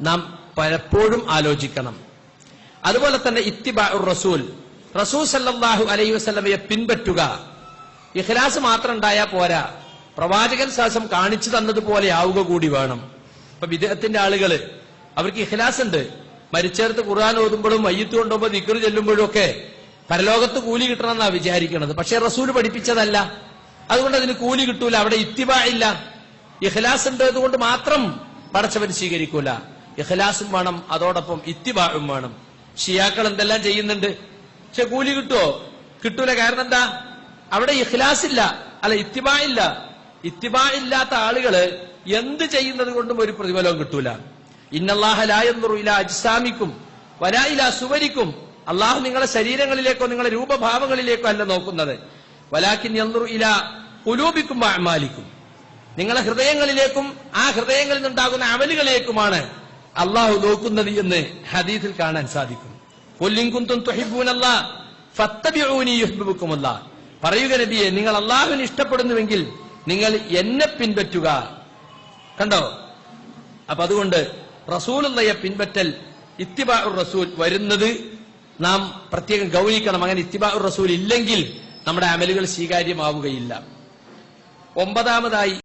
നാം പലപ്പോഴും ആലോചിക്കണം. അതുപോലെ തന്നെ ഇത്തിബാഉർ റസൂൽ, റസൂൽ സല്ലല്ലാഹു അലൈഹി വസല്ലമയെ പിൻപറ്റുക. ഇഖ്ലാസ് മാത്രം ഉണ്ടായാൽ പോരാ, പ്രവാചകൻ സാസം കാണിച്ചു തന്നതുപോലെ ആവുക കൂടി വേണം. ഇപ്പൊ വിദേഹത്തിന്റെ ആളുകള് അവർക്ക് ഇഖ്ലാസ് ഉണ്ട്, മരിച്ചേർത്ത് ഖുർആൻ ഓതുമ്പോഴും മയ്യിത്ത് കൊണ്ടുപോകുമ്പോൾ ദിക്ർ ചെല്ലുമ്പോഴും ഒക്കെ പരലോകത്ത് കൂലി കിട്ടണമെന്നാ വിചാരിക്കുന്നത്. പക്ഷെ റസൂൽ പഠിപ്പിച്ചതല്ല, അതുകൊണ്ട് അതിന് കൂലി കിട്ടൂല. അവിടെ ഇത്തിബാ ഇല്ല. ഇഖ്ലാസ് ഉണ്ട് അതുകൊണ്ട് മാത്രം പടച്ചവൻ സ്വീകരിക്കൂല. ഇഖ്ലാസും വേണം, അതോടൊപ്പം ഇത്തിബാഉം വേണം. ഷിയാക്കൾ എന്തെല്ലാം ചെയ്യുന്നുണ്ട്, പക്ഷെ കൂലി കിട്ടുമോ? കിട്ടൂല. കാരണം എന്താ? അവിടെ ഇഖ്ലാസ് ഇല്ല, അല്ല ഇത്തിബാ ഇല്ല. ഇത്തിബാ ഇല്ലാത്ത ആളുകള് എന്ത് ചെയ്യുന്നത് കൊണ്ടും ഒരു പ്രതിഫലവും കിട്ടൂല. ഇന്നല്ലാഹ ലാ യൻദുറു ഇലാ അജ്സാമിക്കും വലാ ഇലാ സുവരിക്കും. അള്ളാഹു നിങ്ങളുടെ ശരീരങ്ങളിലേക്കോ നിങ്ങളുടെ രൂപഭാവങ്ങളിലേക്കോ അല്ല നോക്കുന്നത്. വലാകിൻ യൻദുറു ഇലാ ഖുലൂബിക്കും വഅമാലിക്കും. നിങ്ങളുടെ ഹൃദയങ്ങളിലേക്കും ആ ഹൃദയങ്ങളിൽ നിന്നുണ്ടാകുന്ന അമലുകളിലേക്കുമാണ് അള്ളാഹു നോക്കുന്നത് എന്ന് ഹദീസിൽ കാണാൻ സാധിക്കും. ഖുൽ ഇൻ കുൻതും തുഹിബ്ബൂനല്ലാഹ് ഫത്തബിഊനി യുഹ്ബിബുക്കുമുല്ലാഹ്. പറയുക നബിയെ, നിങ്ങൾ അള്ളാഹുവിനെ ഇഷ്ടപ്പെടുന്നുവെങ്കിൽ നിങ്ങൾ എന്നെ പിൻപറ്റുക. കണ്ടോ? അപ്പൊ അതുകൊണ്ട് റസൂലുള്ളയെ പിൻപറ്റൽ, ഇത്തിബാഉർ റസൂൽ വരുന്നത് നാം പ്രത്യേകം ഗൗനിക്കണം. അങ്ങനെ ഇത്തിബാഉർ റസൂൽ ഇല്ലെങ്കിൽ നമ്മുടെ അമലുകൾ സ്വീകാര്യമാവുകയില്ല. ഒമ്പതാമതായി